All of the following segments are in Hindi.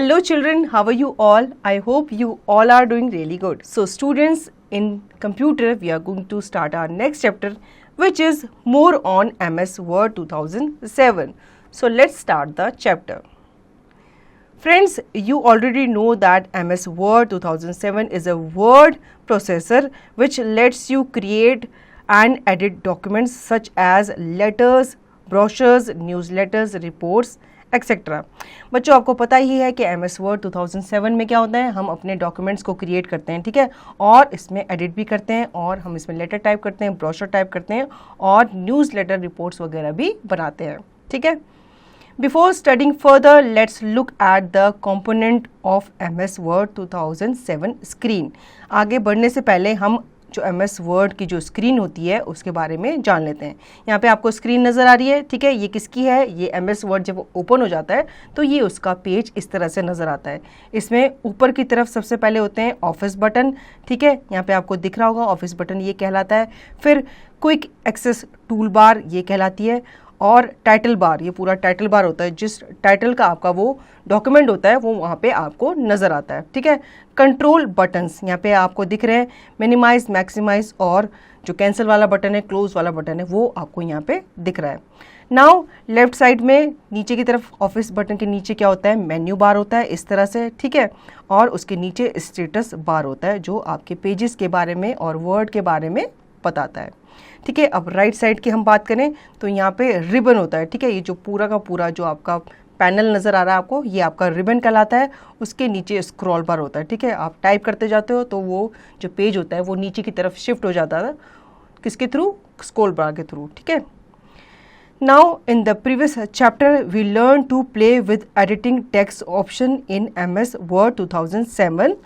Hello children, how are you all? I hope you all are doing really good. So students, in computer we are going to start our next chapter, which is more on MS Word 2007. So let's start the chapter. Friends, you already know that MS Word 2007 is a word processor which lets you create and edit documents such as letters, brochures, newsletters, reports, etcetera. बच्चों आपको पता ही है कि MS Word 2007 में क्या होता है, हम अपने डॉक्यूमेंट्स को क्रिएट करते हैं, ठीक है, और इसमें एडिट भी करते हैं और हम इसमें लेटर टाइप करते हैं, ब्रोशर टाइप करते हैं और न्यूज़ लेटर रिपोर्ट्स वगैरह भी बनाते हैं, ठीक है। Before studying further let's look at the component of MS Word 2007 screen. आगे बढ़ने से पहले हम जो MS Word की जो स्क्रीन होती है उसके बारे में जान लेते हैं। यहाँ पे आपको स्क्रीन नज़र आ रही है, ठीक है, ये किसकी है, ये MS Word जब ओपन हो जाता है तो ये उसका पेज इस तरह से नज़र आता है। इसमें ऊपर की तरफ सबसे पहले होते हैं ऑफिस बटन, ठीक है, यहाँ पे आपको दिख रहा होगा ऑफिस बटन ये कहलाता है। फिर क्विक एक्सेस टूल बार ये कहलाती है और टाइटल बार, ये पूरा टाइटल बार होता है, जिस टाइटल का आपका वो डॉक्यूमेंट होता है वो वहाँ पे आपको नज़र आता है, ठीक है। कंट्रोल बटन्स यहाँ पे आपको दिख रहे हैं, मिनिमाइज, मैक्सिमाइज और जो कैंसिल वाला बटन है, क्लोज वाला बटन है, वो आपको यहाँ पे दिख रहा है। नाउ लेफ्ट साइड में नीचे की तरफ ऑफिस बटन के नीचे क्या होता है, मेन्यू बार होता है इस तरह से, ठीक है, और उसके नीचे स्टेटस बार होता है जो आपके पेजेस के बारे में और वर्ड के बारे में बताता है, ठीक है। अब राइट साइड की हम बात करें तो यहाँ पे रिबन होता है, ठीक है, ये जो पूरा का पूरा जो आपका पैनल नज़र आ रहा है आपको, ये आपका रिबन कहलाता है। उसके नीचे स्क्रॉल बार होता है, ठीक है, आप टाइप करते जाते हो तो वो जो पेज होता है वो नीचे की तरफ शिफ्ट हो जाता है, किसके थ्रू, स्क्रॉल बार के थ्रू, ठीक है। Now in the previous chapter we learn to play with editing text option in MS Word 2007.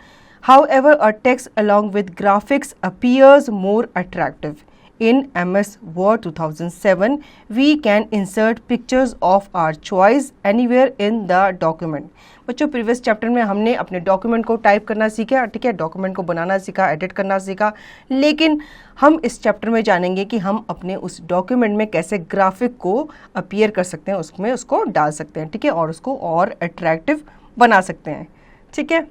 However, a text along with graphics appears more attractive. In MS Word 2007, we can insert pictures of our choice anywhere in the document. बच्चों प्रीवियस चैप्टर में हमने अपने डॉक्यूमेंट को टाइप करना सीखा, ठीक है, डॉक्यूमेंट को बनाना सीखा, एडिट करना सीखा, लेकिन हम इस चैप्टर में जानेंगे कि हम अपने उस डॉक्यूमेंट में कैसे ग्राफिक को अपीयर कर सकते हैं, उसमें उसको डाल सकते हैं, ठीक है, और उसको और अट्रैक्टिव बना सकते हैं, ठीक है।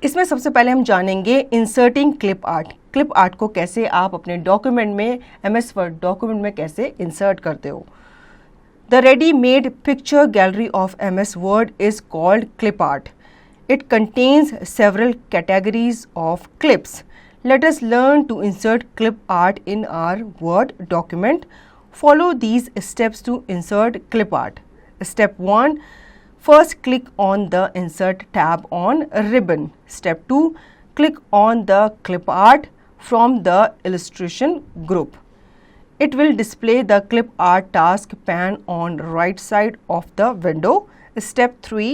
इसमें सबसे पहले हम जानेंगे inserting clip art. Clip art को कैसे आप अपने डॉक्यूमेंट में, MS Word डॉक्यूमेंट में कैसे इंसर्ट करते हो। The ready made picture gallery of MS Word is called clip art. It contains several categories of clips. Let us learn to insert clip art in our Word document. Follow these steps to insert clip art. Step 1. First, click on the Insert tab on Ribbon. Step 2. Click on the clip art from the illustration group. It will display the clip art task pane on right side of the window. Step 3.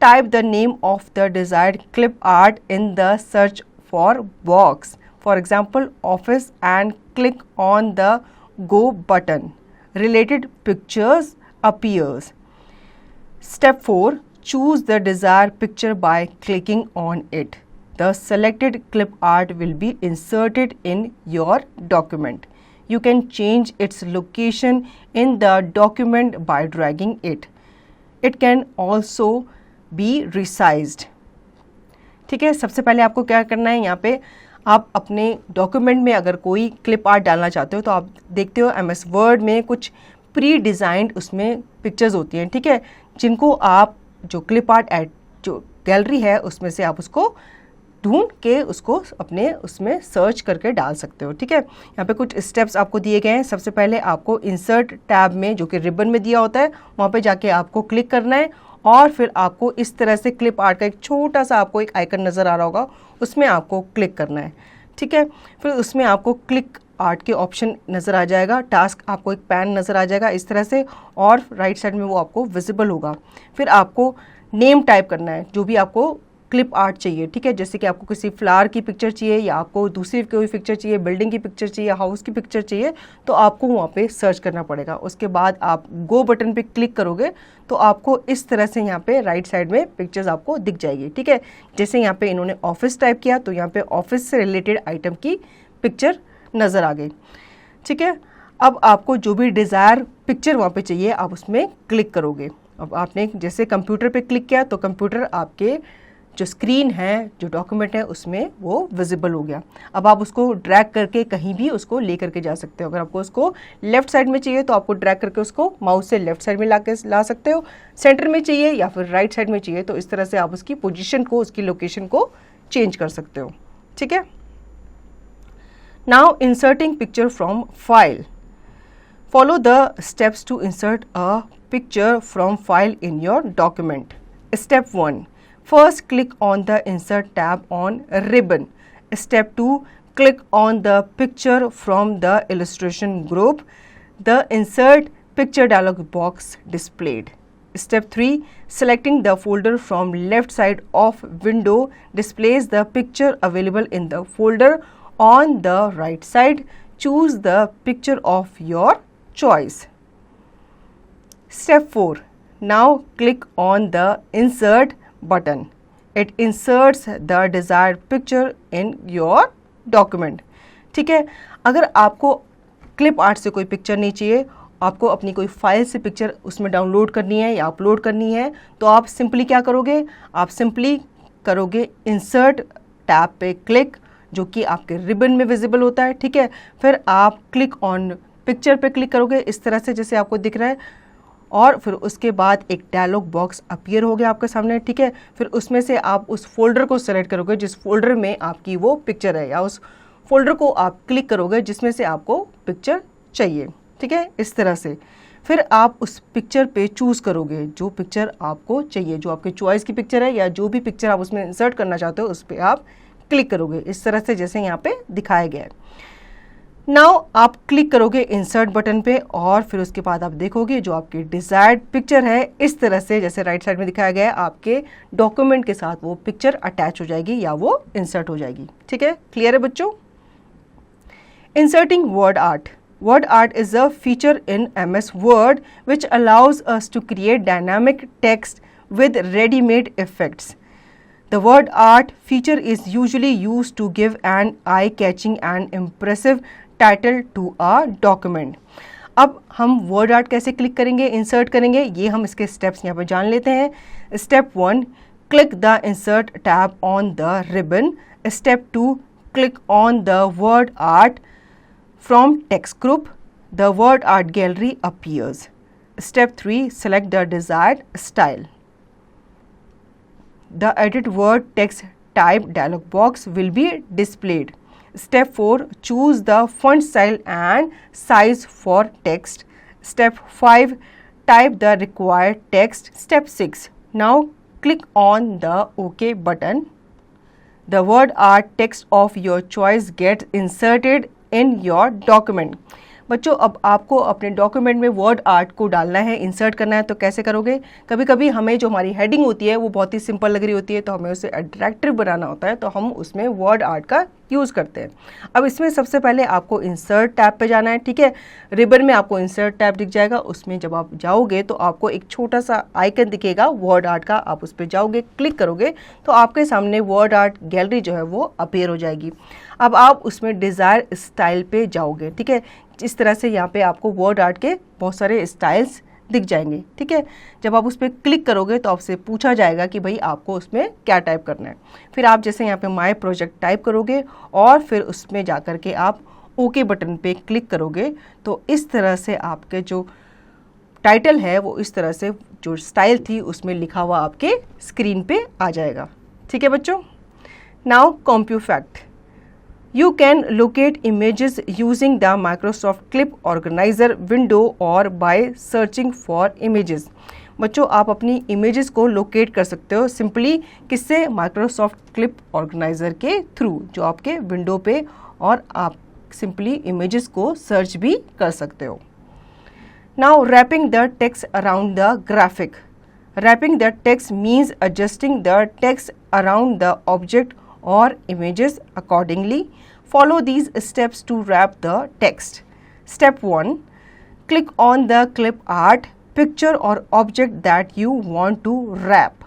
Type the name of the desired clip art in the search for box. For example, office, and click on the Go button. Related pictures appears. Step 4. Choose the desired picture by clicking on it. The selected clip art will be inserted in your document. You can change its location in the document by dragging it. It can also be resized. ठीक है, सबसे पहले आपको क्या करना है, यहाँ पे आप अपने डॉक्यूमेंट में अगर कोई क्लिप आर्ट डालना चाहते हो तो आप देखते हो MS Word में कुछ प्री डिज़ाइंड उसमें पिक्चर्स होती हैं, ठीक है, जिनको आप जो क्लिप आर्ट एड जो गैलरी है उसमें से आप उसको ढूंढ के उसको अपने उसमें सर्च करके डाल सकते हो, ठीक है। यहाँ पे कुछ स्टेप्स आपको दिए गए हैं। सबसे पहले आपको इंसर्ट टैब में जो कि रिबन में दिया होता है वहाँ पे जाके आपको क्लिक करना है और फिर आपको इस तरह से क्लिप आर्ट का एक छोटा सा आपको एक आइकन नज़र आ रहा होगा, उसमें आपको क्लिक करना है, ठीक है। फिर उसमें आपको क्लिक आर्ट के ऑप्शन नज़र आ जाएगा, टास्क आपको एक पैन नज़र आ जाएगा इस तरह से और राइट साइड में वो आपको विजिबल होगा। फिर आपको नेम टाइप करना है जो भी आपको क्लिप आर्ट चाहिए, ठीक है, जैसे कि आपको किसी फ्लावर की पिक्चर चाहिए या आपको दूसरी कोई पिक्चर चाहिए, बिल्डिंग की पिक्चर चाहिए, हाउस की पिक्चर चाहिए, तो आपको वहाँ पे सर्च करना पड़ेगा। उसके बाद आप गो बटन पे क्लिक करोगे तो आपको इस तरह से यहाँ पे राइट साइड में पिक्चर्स आपको दिख जाएगी, ठीक है। जैसे यहाँ पे इन्होंने ऑफिस टाइप किया तो यहाँ पे ऑफिस से रिलेटेड आइटम की पिक्चर नज़र आ गई, ठीक है। अब आपको जो भी डिज़ायर पिक्चर वहाँ पे चाहिए आप उसमें क्लिक करोगे अब आपने जैसे कंप्यूटर पे क्लिक किया तो कंप्यूटर आपके जो स्क्रीन है, जो डॉक्यूमेंट है, उसमें वो विजिबल हो गया। अब आप उसको ड्रैग करके कहीं भी उसको ले करके जा सकते हो। अगर आपको उसको लेफ्ट साइड में चाहिए तो आपको ड्रैग करके उसको माउस से लेफ्ट साइड में ला सकते हो, सेंटर में चाहिए या फिर राइट साइड में चाहिए तो इस तरह से आप उसकी पोजीशन को, उसकी लोकेशन को चेंज कर सकते हो। ठीक है। Now inserting picture from file. Follow the steps to insert a picture from file in your document. Step 1. First, click on the Insert tab on ribbon. Step 2. Click on the picture from the illustration group. The Insert Picture dialog box displayed. Step 3. Selecting the folder from left side of window displays the picture available in the folder. On the right side, choose the picture of your choice. Step 4. Now click on the Insert button. It inserts the desired picture in your document. ठीक है। अगर आपको क्लिप आर्ट से कोई पिक्चर नहीं चाहिए, आपको अपनी कोई फाइल से पिक्चर उसमें डाउनलोड करनी है या अपलोड करनी है, तो आप सिंपली क्या करोगे, आप सिंपली करोगे इंसर्ट टैब पे क्लिक, जो कि आपके रिबन में विजिबल होता है। ठीक है। फिर आप क्लिक ऑन पिक्चर पे क्लिक करोगे इस तरह से जैसे आपको दिख रहा है, और फिर उसके बाद एक डायलॉग बॉक्स अपीयर हो गया आपके सामने। ठीक है। फिर उसमें से आप उस फोल्डर को सेलेक्ट करोगे जिस फोल्डर में आपकी वो पिक्चर है, या उस फोल्डर को आप क्लिक करोगे जिसमें से आपको पिक्चर चाहिए। ठीक है। इस तरह से फिर आप उस पिक्चर पे चूज़ करोगे जो पिक्चर आपको चाहिए, जो आपके चॉइस की पिक्चर है या जो भी पिक्चर आप उसमें इंसर्ट करना चाहते हो उस पर आप क्लिक करोगे इस तरह से जैसे यहाँ पे दिखाया गया है। नाउ आप क्लिक करोगे इंसर्ट बटन पे और फिर उसके बाद आप देखोगे जो आपकी डिजायर्ड पिक्चर है इस तरह से जैसे राइट साइड में दिखाया गया है, आपके डॉक्यूमेंट के साथ वो पिक्चर अटैच हो जाएगी या वो इंसर्ट हो जाएगी। ठीक है। क्लियर है बच्चों। Inserting word art. Word art is a feature in MS Word which allows us to create dynamic text with ready-made effects. The word art feature is usually used to give an eye-catching and impressive title to a document. अब हम word art कैसे क्लिक करेंगे, इंसर्ट करेंगे, ये हम इसके स्टेप्स यहाँ पर जान लेते हैं। Step 1, click the insert tab on the ribbon. Step 2, click on the word art. From text group, the word art gallery appears. Step 3, select the desired style. The edit word text type dialog box will be displayed. Step 4, choose the font style and size for text. Step 5, type the required text. Step 6, now click on the OK button. The word art text of your choice gets inserted in your document. बच्चों अब आपको अपने डॉक्यूमेंट में वर्ड आर्ट को डालना है, इंसर्ट करना है, तो कैसे करोगे। कभी कभी हमें जो हमारी हेडिंग होती है वो बहुत ही सिंपल लग रही होती है, तो हमें उसे अट्रैक्टिव बनाना होता है, तो हम उसमें वर्ड आर्ट का यूज़ करते हैं। अब इसमें सबसे पहले आपको इंसर्ट टैब पे जाना है। ठीक है। रिबन में आपको इंसर्ट टैब दिख जाएगा, उसमें जब आप जाओगे तो आपको एक छोटा सा आइकन दिखेगा वर्ड आर्ट का, आप उस पर जाओगे, क्लिक करोगे तो आपके सामने वर्ड आर्ट गैलरी जो है वो अपीयर हो जाएगी। अब आप उसमें डिज़ायर स्टाइल पे जाओगे। ठीक है। इस तरह से यहाँ पे आपको वर्ड आर्ट के बहुत सारे स्टाइल्स दिख जाएंगे। ठीक है। जब आप उस पर क्लिक करोगे तो आपसे पूछा जाएगा कि भाई आपको उसमें क्या टाइप करना है। फिर आप जैसे यहाँ पे माय प्रोजेक्ट टाइप करोगे और फिर उसमें जा कर के आप ओके बटन पे क्लिक करोगे तो इस तरह से आपके जो टाइटल है वो इस तरह से जो स्टाइल थी उसमें लिखा हुआ आपके स्क्रीन पे आ जाएगा। ठीक है बच्चों। Now कॉम्प्यूफैक्ट। You can locate images using the Microsoft Clip Organizer window or by searching for images. बच्चों आप अपनी images को locate कर सकते हो सिंपली किससे, Microsoft Clip Organizer के थ्रू, जो आपके विंडो पे, और आप सिंपली images को सर्च भी कर सकते हो। Now wrapping the text around the graphic. Wrapping the text means adjusting the text around the object or images accordingly. Follow these steps to wrap the text. Step 1, click on the clip art, picture or object that you want to wrap.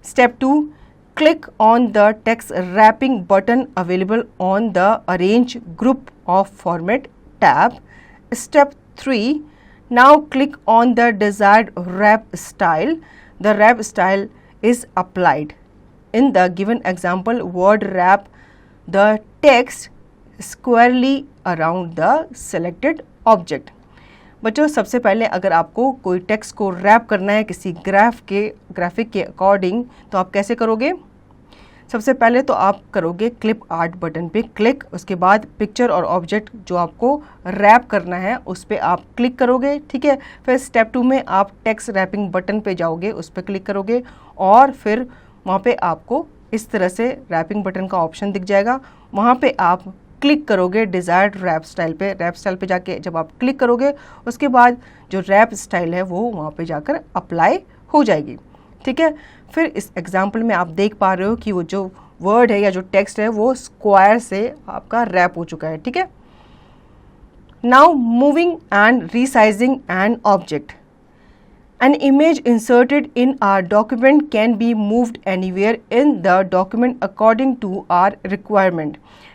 Step 2, click on the text wrapping button available on the Arrange Group of Format tab. Step 3, Now click on the desired wrap style. The wrap style is applied. In the given example, word wrap the text squarely around the selected object. बच्चों सबसे पहले अगर आपको कोई टेक्स्ट को रैप करना है किसी ग्राफिक के अकॉर्डिंग तो आप कैसे करोगे? सबसे पहले तो आप करोगे क्लिप आर्ट बटन पे क्लिक, उसके बाद पिक्चर और ऑब्जेक्ट जो आपको रैप करना है उस पर आप क्लिक करोगे, ठीक है। फिर स्टेप 2 में आप टेक्स्ट रैपिंग बटन पे जाओगे, उस पर क्लिक करोगे और फिर वहाँ पे आपको इस तरह से रैपिंग बटन का ऑप्शन दिख जाएगा। वहाँ पे आप क्लिक करोगे डिज़ायर्ड रैप स्टाइल पे। रैप स्टाइल पे जाके जब आप क्लिक करोगे उसके बाद जो रैप स्टाइल है वो वहाँ पे जाकर अप्लाई हो जाएगी, ठीक है। फिर इस एग्जाम्पल में आप देख पा रहे हो कि वो जो वर्ड है या जो टेक्स्ट है वो स्क्वायर से आपका रैप हो चुका है, ठीक है। Now moving and resizing an object. An image inserted in our document can be moved anywhere in the document according to our requirement.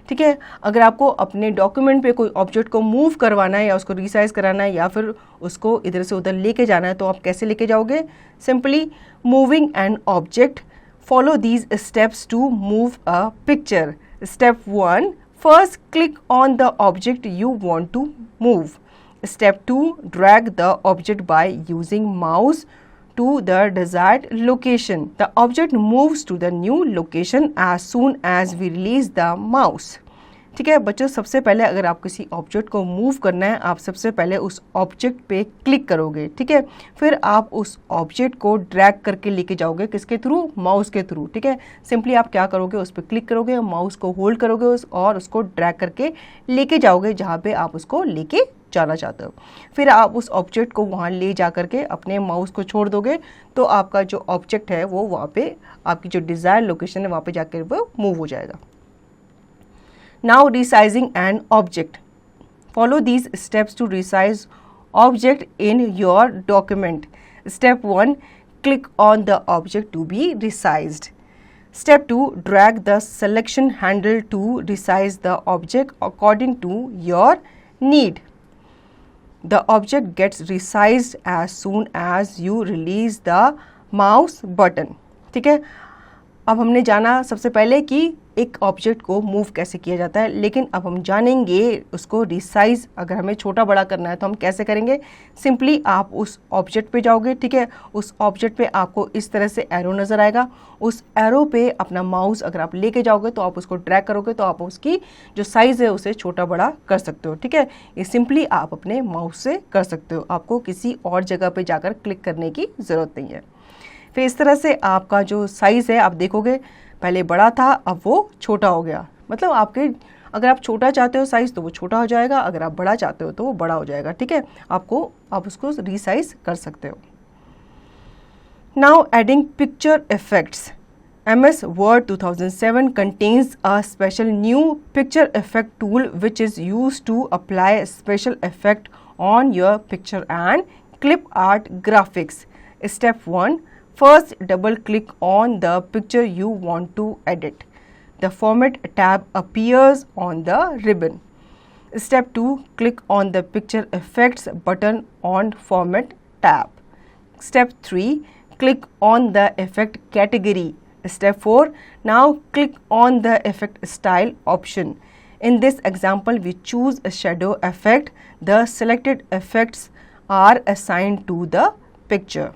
ठीक है, अगर आपको अपने डॉक्यूमेंट पे कोई ऑब्जेक्ट को मूव करवाना है या उसको रिसाइज कराना है या फिर उसको इधर से उधर लेके जाना है तो आप कैसे लेके जाओगे? Simply moving an object, follow these steps to move a picture. Step 1, first click on the object you want to move. Step 2, drag the object by using mouse to the desired location. The object moves to the new location as soon as we release the mouse. ठीक है बच्चों, सबसे पहले अगर आप किसी ऑब्जेक्ट को मूव करना है आप सबसे पहले उस ऑब्जेक्ट पे क्लिक करोगे, ठीक है। फिर आप उस ऑब्जेक्ट को ड्रैग करके लेके जाओगे, किसके थ्रू? माउस के थ्रू, ठीक है। सिंपली आप क्या करोगे, उस पर क्लिक करोगे, माउस को होल्ड करोगे और उसको ड्रैग करके लेके जाओगे जहाँ पे आप उसको लेके जाना चाहते हो। फिर आप उस ऑब्जेक्ट को वहाँ ले जा करके अपने माउस को छोड़ दोगे तो आपका जो ऑब्जेक्ट है वो वहाँ पे आपकी जो डिज़ायर लोकेशन है वहाँ पे जाकर वो मूव हो जाएगा। Now resizing an object. Follow these steps to resize object in your document. Step 1, click on the object to be resized. Step 2, drag the selection handle to resize the object according to your need. The object gets resized as soon as you release the mouse button. ठीक है, अब हमने जाना सबसे पहले कि एक ऑब्जेक्ट को मूव कैसे किया जाता है, लेकिन अब हम जानेंगे उसको रिसाइज अगर हमें छोटा बड़ा करना है तो हम कैसे करेंगे। सिंपली आप उस ऑब्जेक्ट पे जाओगे, ठीक है। उस ऑब्जेक्ट पे आपको इस तरह से एरो नज़र आएगा, उस एरो पे अपना माउस अगर आप लेके जाओगे तो आप उसको ड्रैग करोगे तो आप उसकी जो साइज़ है उसे छोटा बड़ा कर सकते हो, ठीक है। ये सिंपली आप अपने माउस से कर सकते हो, आपको किसी और जगह पर जाकर क्लिक करने की ज़रूरत नहीं है। फिर इस तरह से आपका जो साइज़ है आप देखोगे पहले बड़ा था अब वो छोटा हो गया, मतलब आपके अगर आप छोटा चाहते हो साइज़ तो वो छोटा हो जाएगा, अगर आप बड़ा चाहते हो तो वो बड़ा हो जाएगा, ठीक है। आप उसको रीसाइज कर सकते हो। Now adding picture effects. MS Word 2007 contains a special new picture effect tool which is used to apply special effect on your picture and clip art graphics. Step 1, first double click on the picture you want to edit. The format tab appears on the ribbon. Step 2, click on the picture effects button on format tab. Step 3, click on the effect category. Step 4, now click on the effect style option. In this example we choose a shadow effect. The selected effects are assigned to the picture.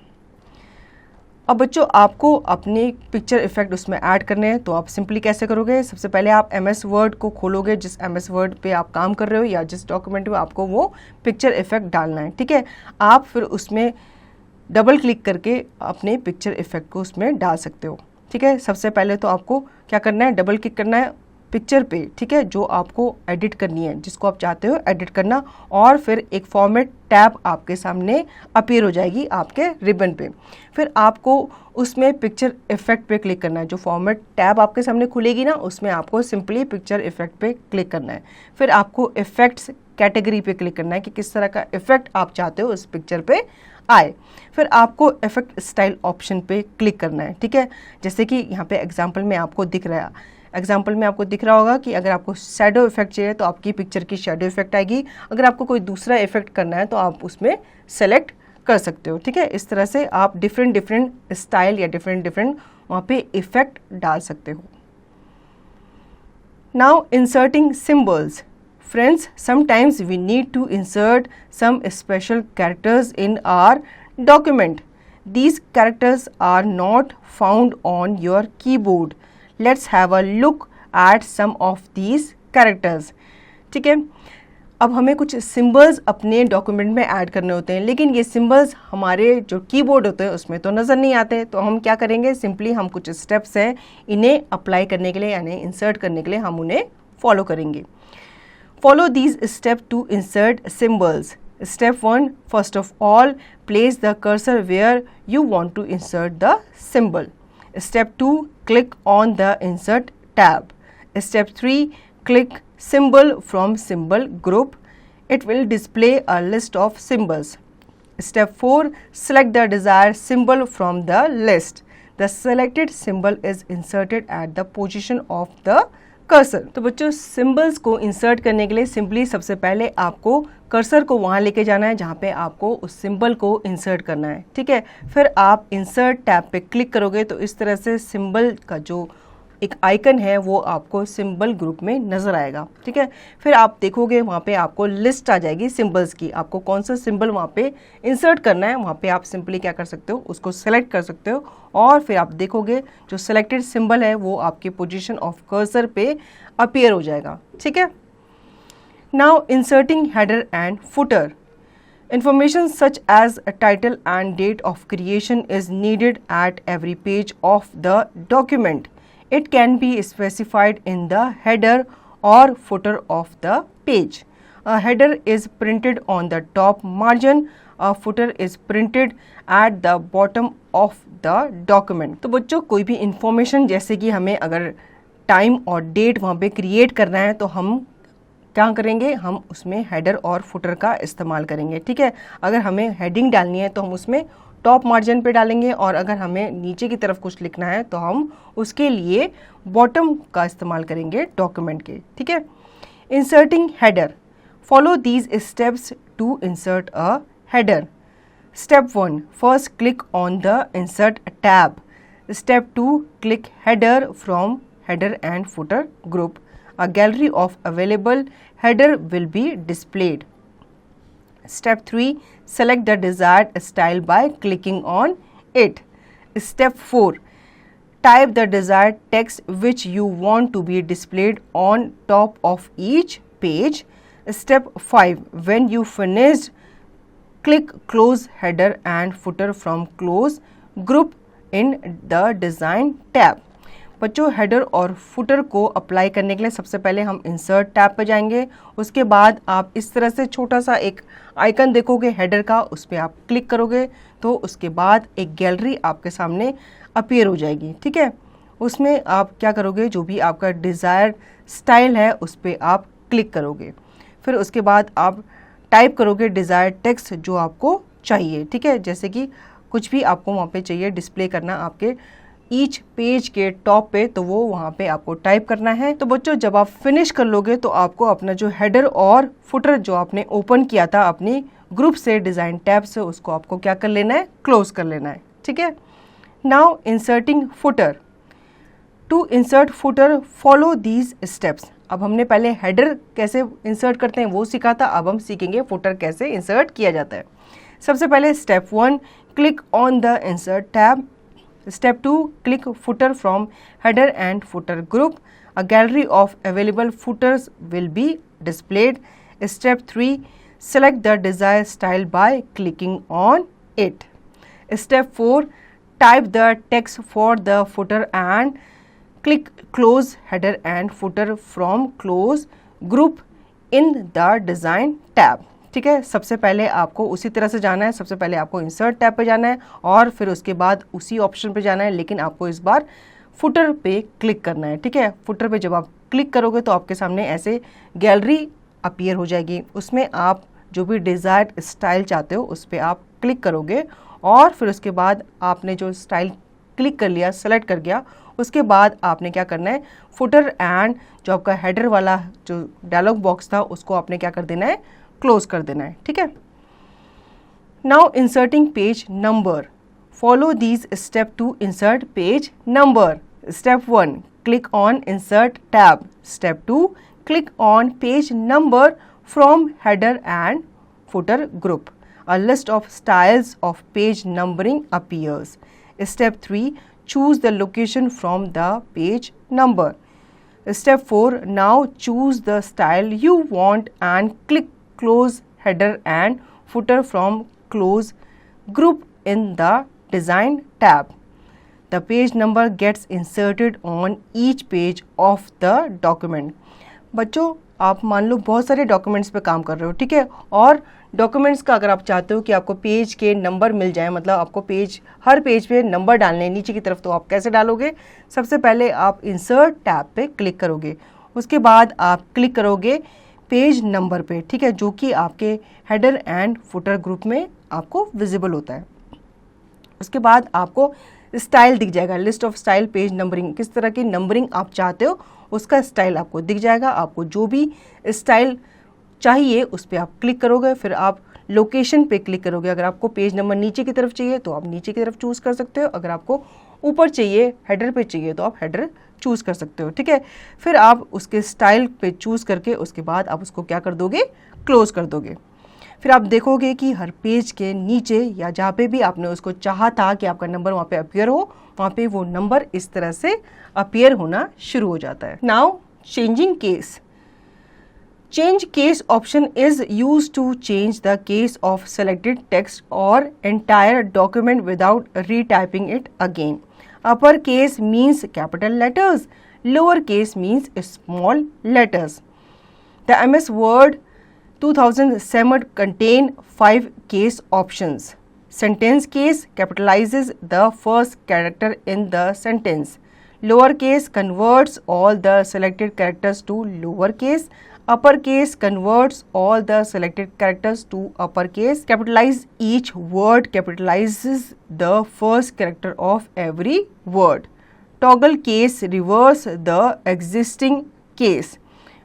अब बच्चों आपको अपने पिक्चर इफेक्ट उसमें ऐड करने हैं तो आप सिंपली कैसे करोगे? सबसे पहले आप MS वर्ड को खोलोगे, जिस MS वर्ड पे आप काम कर रहे हो या जिस डॉक्यूमेंट में आपको वो पिक्चर इफेक्ट डालना है, ठीक है। आप फिर उसमें डबल क्लिक करके अपने पिक्चर इफेक्ट को उसमें डाल सकते हो, ठीक है। सबसे पहले तो आपको क्या करना है, डबल क्लिक करना है पिक्चर पे, ठीक है, जो आपको एडिट करनी है, जिसको आप चाहते हो एडिट करना, और फिर एक फॉर्मेट टैब आपके सामने अपीयर हो जाएगी आपके रिबन पे। फिर आपको उसमें पिक्चर इफेक्ट पे क्लिक करना है, जो फॉर्मेट टैब आपके सामने खुलेगी ना उसमें आपको सिंपली पिक्चर इफेक्ट पे क्लिक करना है। फिर आपको इफेक्ट्स कैटेगरी पे क्लिक करना है कि किस तरह का इफेक्ट आप चाहते हो उस पिक्चर पे आए। फिर आपको इफेक्ट स्टाइल ऑप्शन पे क्लिक करना है, ठीक है। जैसे कि यहाँ पे एग्जांपल में आपको दिख रहा है एग्जाम्पल में आपको दिख रहा होगा कि अगर आपको शैडो इफेक्ट चाहिए तो आपकी पिक्चर की शैडो इफेक्ट आएगी, अगर आपको कोई दूसरा इफेक्ट करना है तो आप उसमें सेलेक्ट कर सकते हो। ठीक है, इस तरह से आप डिफरेंट स्टाइल या डिफरेंट वहाँ पे इफेक्ट डाल सकते हो। Now inserting symbols. Friends, sometimes we need to insert some special characters in our document. These characters are not found on your keyboard. Let's have a look at some of these characters. ठीक है, अब हमें कुछ सिम्बल्स अपने डॉक्यूमेंट में ऐड करने होते हैं, लेकिन ये सिम्बल्स हमारे जो कीबोर्ड होते हैं उसमें तो नज़र नहीं आते। तो हम क्या करेंगे, सिंपली हम कुछ स्टेप्स हैं इन्हें अप्लाई करने के लिए यानी इंसर्ट करने के लिए हम उन्हें फॉलो करेंगे। Follow these steps to insert symbols. Step 1. First of all, place the cursor where you want to insert the symbol. Step 2. Click on the Insert tab. Step 3. Click Symbol from Symbol group. It will display a list of symbols. Step 4. Select the desired symbol from the list. The selected symbol is inserted at the position of the cursor. तो बच्चों, सिंबल्स को इंसर्ट करने के लिए सिंपली सबसे पहले आपको कर्सर को वहाँ लेके जाना है जहाँ पे आपको उस सिंबल को इंसर्ट करना है। ठीक है, फिर आप इंसर्ट टैब पे क्लिक करोगे तो इस तरह से सिंबल का जो एक आइकन है वो आपको सिंबल ग्रुप में नज़र आएगा। ठीक है, फिर आप देखोगे वहाँ पे आपको लिस्ट आ जाएगी सिंबल्स की, आपको कौन सा सिंबल वहाँ पे इंसर्ट करना है। वहाँ पे आप सिंपली क्या कर सकते हो, उसको सेलेक्ट कर सकते हो और फिर आप देखोगे जो सेलेक्टेड सिंबल है वो आपके पोजीशन ऑफ कर्सर पे अपीयर हो जाएगा। ठीक है, now inserting header and footer. Information such as a title and date of creation is needed at every page of the document. It can be specified in the header or footer of the page. A header is printed on the top margin. A footer is printed at the bottom of the document. तो बच्चों, कोई भी इंफॉर्मेशन जैसे कि हमें अगर टाइम और डेट वहाँ पे क्रिएट करना है तो हम क्या करेंगे, हम उसमें हेडर और फुटर का इस्तेमाल करेंगे। ठीक है, अगर हमें हेडिंग डालनी है तो हम उसमें टॉप मार्जिन पे डालेंगे और अगर हमें नीचे की तरफ कुछ लिखना है तो हम उसके लिए बॉटम का इस्तेमाल करेंगे डॉक्यूमेंट के। ठीक है, inserting header. Follow these steps to insert a header. Step 1. First click on the insert tab. Step 2. Click header from header and footer group. A gallery of available header will be displayed. Step 3. Select the desired style by clicking on it. Step 4. Type the desired text which you want to be displayed on top of each page. Step 5. When you finished, click Close Header and Footer from Close Group in the Design tab. बच्चों, हेडर और फुटर को अप्लाई करने के लिए सबसे पहले हम इंसर्ट टैब पर जाएंगे। उसके बाद आप इस तरह से छोटा सा एक आइकन देखोगे हेडर का, उस पर आप क्लिक करोगे तो उसके बाद एक गैलरी आपके सामने अपीयर हो जाएगी। ठीक है, उसमें आप क्या करोगे, जो भी आपका डिज़ायर्ड स्टाइल है उस पर आप क्लिक करोगे। फिर उसके बाद आप टाइप करोगे डिज़ायर्ड टेक्स्ट जो आपको चाहिए। ठीक है, जैसे कि कुछ भी आपको वहाँ पे चाहिए डिस्प्ले करना आपके ईच पेज के टॉप पे, तो वो वहाँ पे आपको टाइप करना है। तो बच्चों, जब आप फिनिश कर लोगे तो आपको अपना जो हेडर और फुटर जो आपने ओपन किया था अपनी ग्रुप से डिज़ाइन टैब से, उसको आपको क्या कर लेना है, क्लोज कर लेना है। ठीक है, now inserting footer. To insert footer follow these steps. अब हमने पहले हेडर कैसे इंसर्ट करते हैं वो सीखा था, अब हम सीखेंगे फुटर कैसे इंसर्ट किया जाता है। सबसे पहले step 1. Click on the insert tab. Step 2. Click footer from header and footer group. A gallery of available footers will be displayed. Step 3. Select the desired style by clicking on it. Step 4. Type the text for the footer and click Close Header and Footer from Close Group in the Design tab. ठीक है, सबसे पहले आपको उसी तरह से जाना है। सबसे पहले आपको इंसर्ट टैब पे जाना है और फिर उसके बाद उसी ऑप्शन पे जाना है, लेकिन आपको इस बार फुटर पे क्लिक करना है। ठीक है, फुटर पे जब आप क्लिक करोगे तो आपके सामने ऐसे गैलरी अपीयर हो जाएगी। उसमें आप जो भी डिज़ायर्ड स्टाइल चाहते हो उस पर आप क्लिक करोगे और फिर उसके बाद आपने जो स्टाइल क्लिक कर लिया, सेलेक्ट कर गया, उसके बाद आपने क्या करना है, फुटर एंड जो आपका हेडर वाला जो डायलॉग बॉक्स था उसको आपने क्या कर देना है, क्लोज कर देना है, ठीक है। Now inserting page number, follow these step to insert page number. Step 1, click on insert tab. Step 2, click on page number from header and footer group. A list of styles of page numbering appears. Step 3, choose the location from the page number. Step 4, now choose the style you want and click close header and footer from close group in the design tab. The page number gets inserted on each page of the document. बच्चों आप मान लो बहुत सारे डॉक्यूमेंट्स पे काम कर रहे हो, ठीक है, और डॉक्यूमेंट्स का अगर आप चाहते हो कि आपको पेज के नंबर मिल जाए, मतलब आपको पेज हर पेज पे नंबर डालने नीचे की तरफ, तो आप कैसे डालोगे, सबसे पहले आप इंसर्ट टैब पे क्लिक करोगे, उसके बाद आप क्लिक करोगे पेज नंबर पे, ठीक है, जो कि आपके हेडर एंड फुटर ग्रुप में आपको विजिबल होता है। उसके बाद आपको स्टाइल दिख जाएगा, list of style page numbering, किस तरह की नंबरिंग आप चाहते हो उसका स्टाइल आपको दिख जाएगा। आपको जो भी स्टाइल चाहिए उस पर आप क्लिक करोगे, फिर आप लोकेशन पे क्लिक करोगे। अगर आपको पेज नंबर नीचे की तरफ चाहिए तो आप नीचे की तरफ चूज़ कर सकते हो, अगर आपको ऊपर चाहिए, हेडर पे चाहिए, तो आप हेडर चूज़ कर सकते हो, ठीक है। फिर आप उसके स्टाइल पे चूज़ करके उसके बाद आप उसको क्या कर दोगे, क्लोज कर दोगे। फिर आप देखोगे कि हर पेज के नीचे या जहाँ पे भी आपने उसको चाहा था कि आपका नंबर वहाँ पे अपीयर हो, वहाँ पे वो नंबर इस तरह से अपीयर होना शुरू हो जाता है। Now changing case, change case option is use to change the case of selected text और entire document without retyping it again. Upper case means capital letters, lower case means small letters. The MS Word 2007 contain 5 case options. Sentence case capitalizes the first character in the sentence. Lowercase converts all the selected characters to lowercase. Uppercase converts all the selected characters to uppercase. Capitalize each word capitalizes the first character of every word. Toggle case reverse the existing case.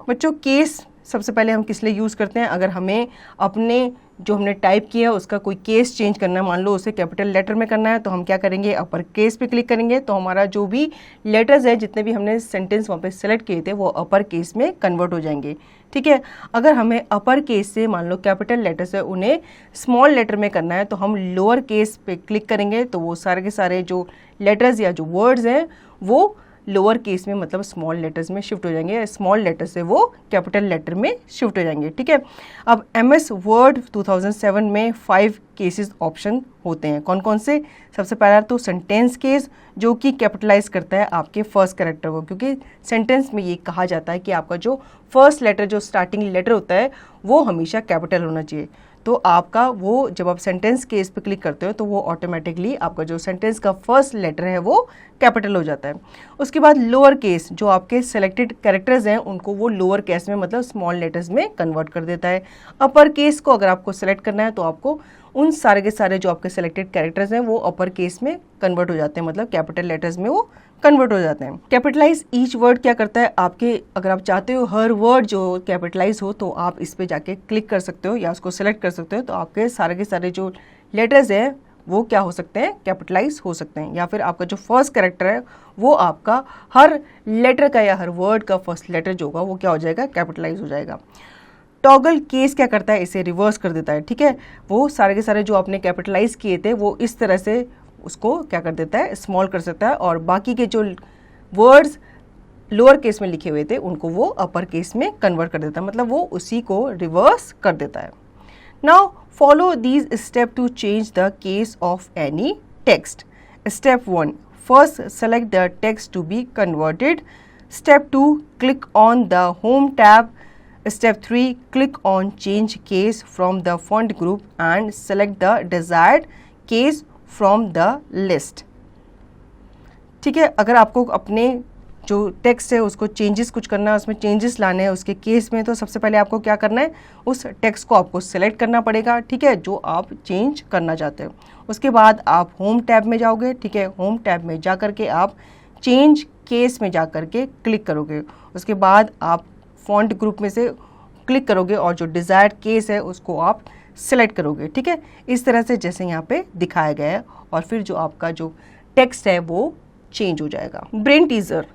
बच्चों केस सबसे पहले हम किस लिए यूज़ करते हैं, अगर हमें अपने जो हमने टाइप किया है उसका कोई केस चेंज करना है, मान लो उसे कैपिटल लेटर में करना है, तो हम क्या करेंगे, अपर केस पे क्लिक करेंगे, तो हमारा जो भी लेटर्स है, जितने भी हमने सेंटेंस वहाँ पे सेलेक्ट किए थे, वो अपर केस में कन्वर्ट हो जाएंगे, ठीक है। अगर हमें अपर केस से मान लो कैपिटल लेटर से उन्हें स्मॉल लेटर में करना है, तो हम लोअर केस पे क्लिक करेंगे, तो वो सारे के सारे जो लेटर्स या जो वर्ड्स हैं वो लोअर केस में मतलब स्मॉल लेटर्स में शिफ्ट हो जाएंगे, स्मॉल लेटर से वो कैपिटल लेटर में शिफ्ट हो जाएंगे, ठीक है। अब MS Word 2007 में 5 केसेस ऑप्शन होते हैं, कौन कौन से, सबसे पहला तो सेंटेंस केस जो कि कैपिटलाइज करता है आपके फर्स्ट कैरेक्टर को, क्योंकि सेंटेंस में ये कहा जाता है कि आपका जो फर्स्ट लेटर, जो स्टार्टिंग लेटर होता है वो हमेशा कैपिटल होना चाहिए। तो आपका वो जब आप सेंटेंस केस पे क्लिक करते हो तो वो ऑटोमेटिकली आपका जो सेंटेंस का फर्स्ट लेटर है वो कैपिटल हो जाता है। उसके बाद लोअर केस, जो आपके सेलेक्टेड कैरेक्टर्स हैं उनको वो लोअर केस में मतलब स्मॉल लेटर्स में कन्वर्ट कर देता है। अपर केस को अगर आपको सेलेक्ट करना है तो आपको उन सारे के सारे जो आपके सेलेक्टेड कैरेक्टर्स हैं वो अपर केस में कन्वर्ट हो जाते हैं, मतलब कैपिटल लेटर्स में वो कन्वर्ट हो जाते हैं। कैपिटलाइज ईच वर्ड क्या करता है, आपके अगर आप चाहते हो हर वर्ड जो कैपिटलाइज हो तो आप इस पे जाके क्लिक कर सकते हो या उसको सेलेक्ट कर सकते हो, तो आपके सारे के सारे जो लेटर्स हैं वो क्या हो सकते हैं, कैपिटलाइज हो सकते हैं। या फिर आपका जो फर्स्ट कैरेक्टर है वो आपका हर लेटर का या हर वर्ड का फर्स्ट लेटर जो होगा वो क्या हो जाएगा, कैपिटलाइज हो जाएगा। टॉगल केस क्या करता है, इसे रिवर्स कर देता है, ठीक है। वो सारे के सारे जो आपने कैपिटलाइज किए थे वो इस तरह से उसको क्या कर देता है, स्मॉल कर सकता है, और बाकी के जो वर्ड्स लोअर केस में लिखे हुए थे उनको वो अपर केस में कन्वर्ट कर देता है, मतलब वो उसी को रिवर्स कर देता है। Now follow these step to change the case of any text. Step 1, first select the text to be converted. Step 2, click on the home tab. Step 3, click on change case from the font group and select the desired case from the list. ठीक है, अगर आपको अपने जो टेक्स्ट है उसको चेंजेस कुछ करना है, उसमें चेंजेस लाने हैं उसके केस में, तो सबसे पहले आपको क्या करना है, उस टेक्स्ट को आपको सेलेक्ट करना पड़ेगा, ठीक है, जो आप चेंज करना चाहते हो। उसके बाद आप होम टैब में जाओगे, ठीक है, होम टैब में जा करके आप चेंज केस में जा कर के क्लिक करोगे, उसके बाद आप फॉन्ट ग्रुप में से क्लिक करोगे और जो डिज़ायर्ड केस है उसको आप सेलेक्ट करोगे, ठीक है, इस तरह से जैसे यहाँ पे दिखाया गया है, और फिर जो आपका जो टेक्स्ट है वो चेंज हो जाएगा। Brain teaser,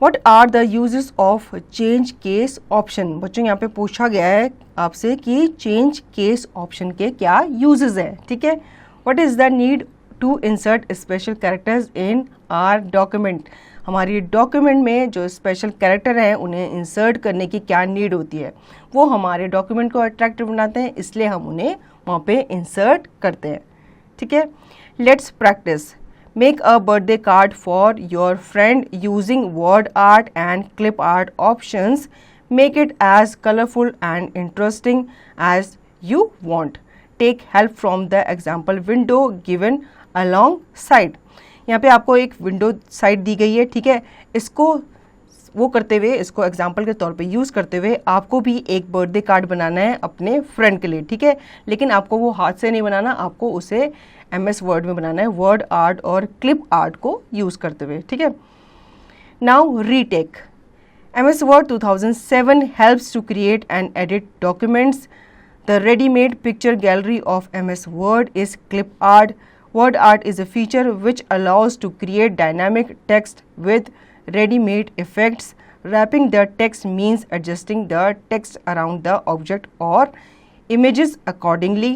what are the uses of change case option. बच्चों यहाँ पे पूछा गया है आपसे कि चेंज केस ऑप्शन के क्या यूजेस हैं, ठीक है। What is the need to insert special characters in our document. हमारी डॉक्यूमेंट में जो स्पेशल कैरेक्टर हैं उन्हें इंसर्ट करने की क्या नीड होती है, वो हमारे डॉक्यूमेंट को अट्रैक्टिव बनाते हैं, इसलिए हम उन्हें वहाँ पे इंसर्ट करते हैं, ठीक है। Let's practice. Make a birthday card for your friend using word art and clip art options. Make it as colourful and interesting as you want. Take help from the example window given along side. यहाँ पे आपको एक विंडो साइड दी गई है, ठीक है, इसको वो करते हुए, इसको एग्जाम्पल के तौर पे यूज़ करते हुए आपको भी एक बर्थडे कार्ड बनाना है अपने फ्रेंड के लिए, ठीक है, लेकिन आपको वो हाथ से नहीं बनाना, आपको उसे MS वर्ड में बनाना है, वर्ड आर्ट और क्लिप आर्ट को यूज़ करते हुए, ठीक है। Now retake. MS Word 2007 helps to create and edit documents. The ready-made picture gallery of MS Word is clip art. Word art is a feature which allows to create dynamic text with ready-made effects. Wrapping the text means adjusting the text around the object or images accordingly.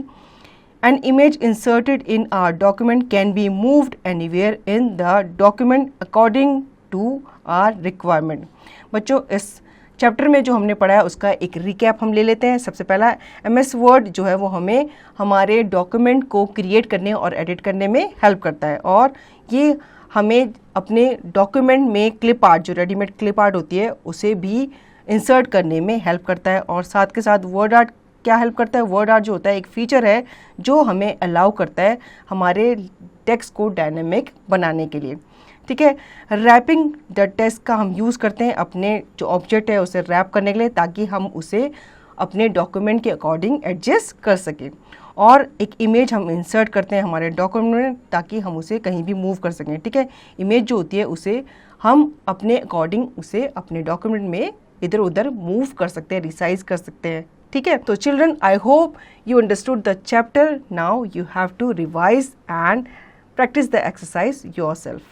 An image inserted in our document can be moved anywhere in the document according to our requirement. बच्चों, इस चैप्टर में जो हमने पढ़ा है उसका एक रिकैप हम ले लेते हैं। सबसे पहला MS वर्ड जो है वो हमें हमारे डॉक्यूमेंट को क्रिएट करने और एडिट करने में हेल्प करता है, और ये हमें अपने डॉक्यूमेंट में क्लिप आर्ट, जो रेडीमेड क्लिप आर्ट होती है, उसे भी इंसर्ट करने में हेल्प करता है। और साथ के साथ वर्ड आर्ट क्या हेल्प करता है? वर्ड आर्ट जो होता है एक फीचर है जो हमें अलाउ करता है हमारे टेक्स्ट को डायनेमिक बनाने के लिए, ठीक है। रैपिंग द टेक्स्ट का हम यूज़ करते हैं अपने जो ऑब्जेक्ट है उसे रैप करने के लिए, ताकि हम उसे अपने डॉक्यूमेंट के अकॉर्डिंग एडजस्ट कर सकें। और एक इमेज हम इंसर्ट करते हैं हमारे डॉक्यूमेंट में ताकि हम उसे कहीं भी मूव कर सकें, ठीक है। इमेज जो होती है उसे हम अपने अकॉर्डिंग उसे अपने डॉक्यूमेंट में इधर उधर मूव कर सकते हैं, रिसाइज कर सकते हैं, ठीक है। तो children, I hope you understood the chapter. Now you have to revise and practice the exercise yourself.